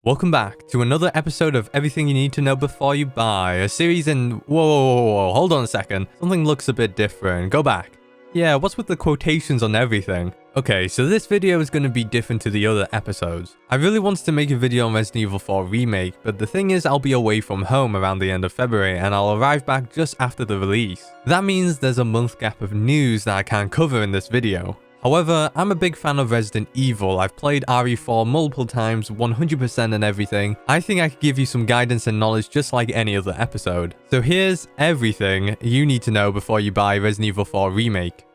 Welcome back to another episode of Everything You Need to Know Before You Buy, a series in... Whoa, hold on a second. Something looks a bit different. Go back. Yeah, what's with the quotations on everything? Okay, so this video is going to be different to the other episodes. I really wanted to make a video on Resident Evil 4 Remake, but the thing is I'll be away from home around the end of February and I'll arrive back just after the release. That means there's a month gap of news that I can't cover in this video. However, I'm a big fan of Resident Evil. I've played RE4 multiple times, 100% and everything. I think I could give you some guidance and knowledge just like any other episode. So here's everything you need to know before you buy Resident Evil 4 Remake.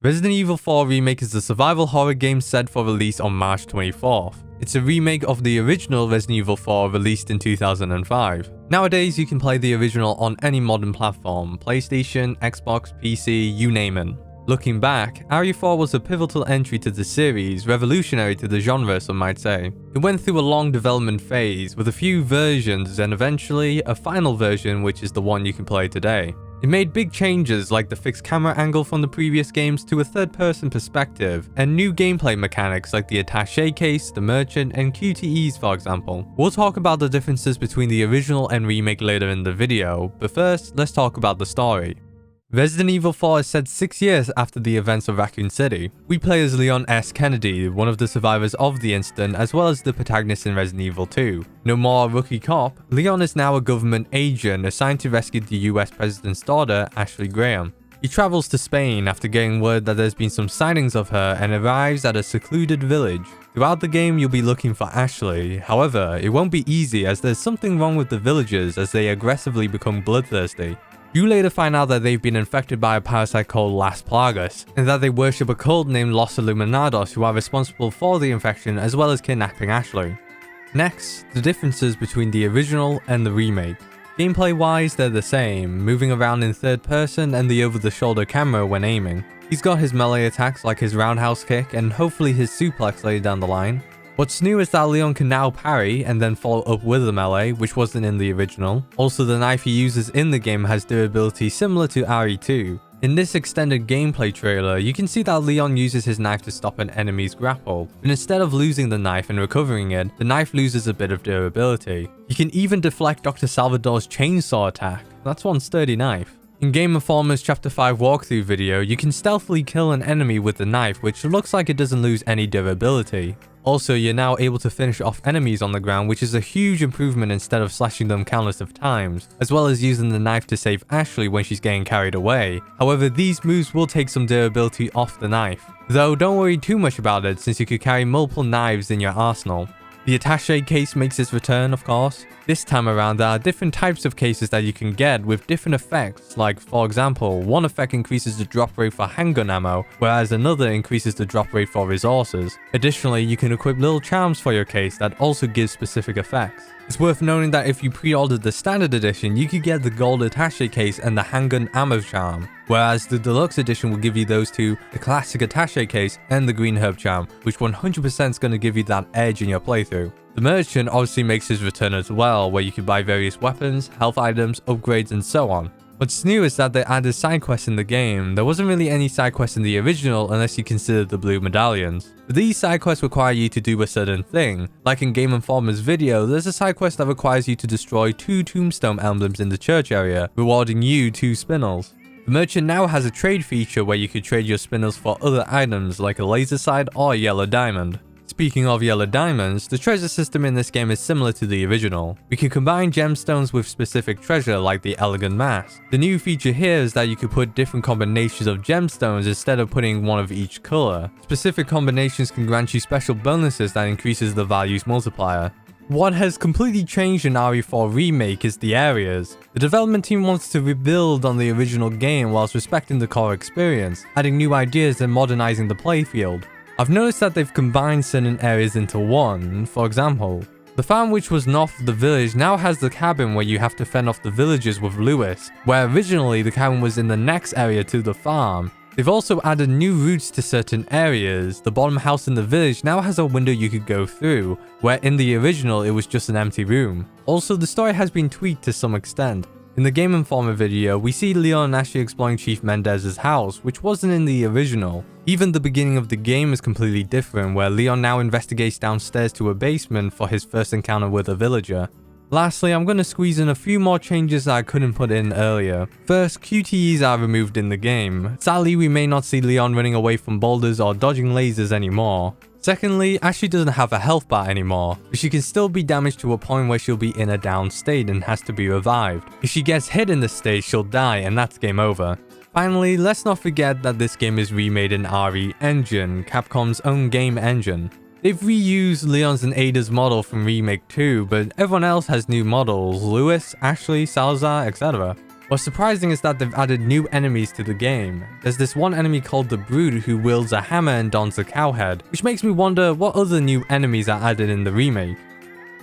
Resident Evil 4 Remake is a survival horror game set for release on March 24th. It's a remake of the original Resident Evil 4 released in 2005. Nowadays, you can play the original on any modern platform, PlayStation, Xbox, PC, you name it. Looking back, RE4 was a pivotal entry to the series, revolutionary to the genre some might say. It went through a long development phase with a few versions and eventually a final version which is the one you can play today. It made big changes like the fixed camera angle from the previous games to a third-person perspective, and new gameplay mechanics like the attaché case, the merchant, and QTEs for example. We'll talk about the differences between the original and remake later in the video, but first, let's talk about the story. Resident Evil 4 is set 6 years after the events of Raccoon City. We play as Leon S. Kennedy, one of the survivors of the incident, as well as the protagonist in Resident Evil 2. No more a rookie cop, Leon is now a government agent assigned to rescue the US president's daughter, Ashley Graham. He travels to Spain after getting word that there's been some sightings of her and arrives at a secluded village. Throughout the game, you'll be looking for Ashley. However, it won't be easy as there's something wrong with the villagers as they aggressively become bloodthirsty. You later find out that they've been infected by a parasite called Las Plagas, and that they worship a cult named Los Illuminados who are responsible for the infection as well as kidnapping Ashley. Next, the differences between the original and the remake. Gameplay wise, they're the same, moving around in third person and the over-the-shoulder camera when aiming. He's got his melee attacks like his roundhouse kick and hopefully his suplex later down the line. What's new is that Leon can now parry and then follow up with a melee, which wasn't in the original. Also, the knife he uses in the game has durability similar to RE2. In this extended gameplay trailer, you can see that Leon uses his knife to stop an enemy's grapple, but instead of losing the knife and recovering it, the knife loses a bit of durability. You can even deflect Dr. Salvador's chainsaw attack. That's one sturdy knife. In Game Informer's Chapter 5 walkthrough video, you can stealthily kill an enemy with the knife, which looks like it doesn't lose any durability. Also, you're now able to finish off enemies on the ground, which is a huge improvement instead of slashing them countless of times, as well as using the knife to save Ashley when she's getting carried away. However, these moves will take some durability off the knife. Though, don't worry too much about it since you could carry multiple knives in your arsenal. The attaché case makes its return, of course. This time around, there are different types of cases that you can get with different effects, like for example, one effect increases the drop rate for handgun ammo, whereas another increases the drop rate for resources. Additionally, you can equip little charms for your case that also give specific effects. It's worth noting that if you pre-ordered the standard edition, you could get the gold attaché case and the handgun ammo charm, whereas the deluxe edition will give you those two, the classic attaché case and the green herb charm, which 100% is going to give you that edge in your playthrough. The merchant obviously makes his return as well, where you can buy various weapons, health items, upgrades and so on. What's new is that they added side quests in the game. There wasn't really any side quests in the original unless you consider the blue medallions. But these side quests require you to do a certain thing. Like in Game Informer's video, there's a side quest that requires you to destroy 2 tombstone emblems in the church area, rewarding you 2 spinels. The merchant now has a trade feature where you could trade your spinels for other items like a laser sight or a yellow diamond. Speaking of yellow diamonds, the treasure system in this game is similar to the original. We can combine gemstones with specific treasure like the elegant mask. The new feature here is that you could put different combinations of gemstones instead of putting one of each color. Specific combinations can grant you special bonuses that increases the value's multiplier. What has completely changed in RE4 Remake is the areas. The development team wants to rebuild on the original game whilst respecting the core experience, adding new ideas and modernizing the playfield. I've noticed that they've combined certain areas into one. For example, the farm which was north of the village now has the cabin where you have to fend off the villagers with Lewis, where originally the cabin was in the next area to the farm. They've also added new routes to certain areas. The bottom house in the village now has a window you could go through, where in the original it was just an empty room. Also, the story has been tweaked to some extent. In the Game Informer video, we see Leon actually exploring Chief Mendez's house, which wasn't in the original. Even the beginning of the game is completely different, where Leon now investigates downstairs to a basement for his first encounter with a villager. Lastly, I'm going to squeeze in a few more changes that I couldn't put in earlier. First, QTEs are removed in the game. Sadly, we may not see Leon running away from boulders or dodging lasers anymore. Secondly, Ashley doesn't have a health bar anymore, but she can still be damaged to a point where she'll be in a down state and has to be revived. If she gets hit in this state, she'll die and that's game over. Finally, let's not forget that this game is remade in RE Engine, Capcom's own game engine. They've reused Leon's and Ada's model from Remake 2, but everyone else has new models: Lewis, Ashley, Salazar, etc. What's surprising is that they've added new enemies to the game. There's this one enemy called the Brood who wields a hammer and dons a cow head, which makes me wonder what other new enemies are added in the remake.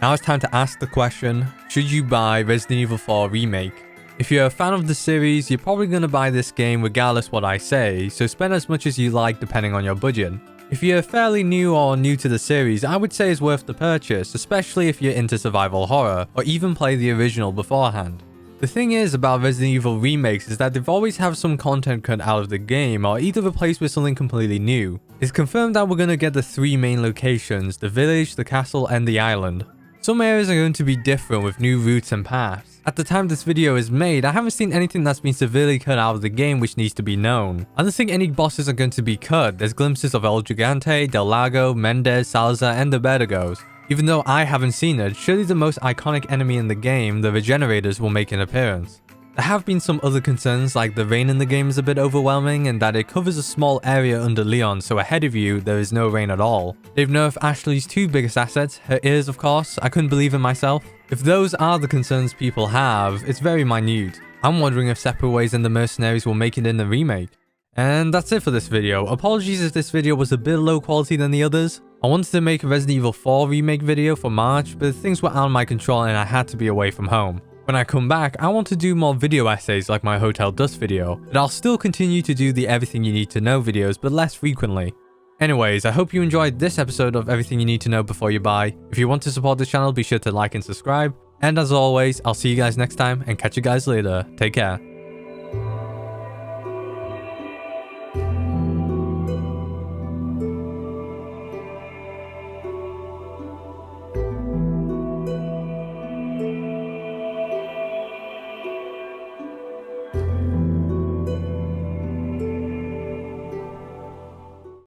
Now it's time to ask the question, should you buy Resident Evil 4 Remake? If you're a fan of the series, you're probably going to buy this game regardless what I say, so spend as much as you like depending on your budget. If you're fairly new or new to the series, I would say it's worth the purchase, especially if you're into survival horror, or even play the original beforehand. The thing is about Resident Evil remakes is that they've always have some content cut out of the game, or either replaced with something completely new. It's confirmed that we're going to get the 3 main locations: the village, the castle, and the island. Some areas are going to be different with new routes and paths. At the time this video is made, I haven't seen anything that's been severely cut out of the game which needs to be known. I don't think any bosses are going to be cut. There's glimpses of El Gigante, Del Lago, Mendez, Salazar, and the Vertigos. Even though I haven't seen it, surely the most iconic enemy in the game, the Regenerators, will make an appearance. There have been some other concerns, like the rain in the game is a bit overwhelming and that it covers a small area under Leon, so ahead of you there is no rain at all. They've nerfed Ashley's 2 biggest assets, her ears of course. I couldn't believe it myself. If those are the concerns people have, it's very minute. I'm wondering if Separate Ways and the Mercenaries will make it in the remake. And that's it for this video. Apologies if this video was a bit low quality than the others. I wanted to make a Resident Evil 4 remake video for March, but things were out of my control and I had to be away from home. When I come back, I want to do more video essays like my Hotel Dust video, but I'll still continue to do the Everything You Need to Know videos, but less frequently. Anyways, I hope you enjoyed this episode of Everything You Need to Know Before You Buy. If you want to support the channel, be sure to like and subscribe. And as always, I'll see you guys next time and catch you guys later. Take care.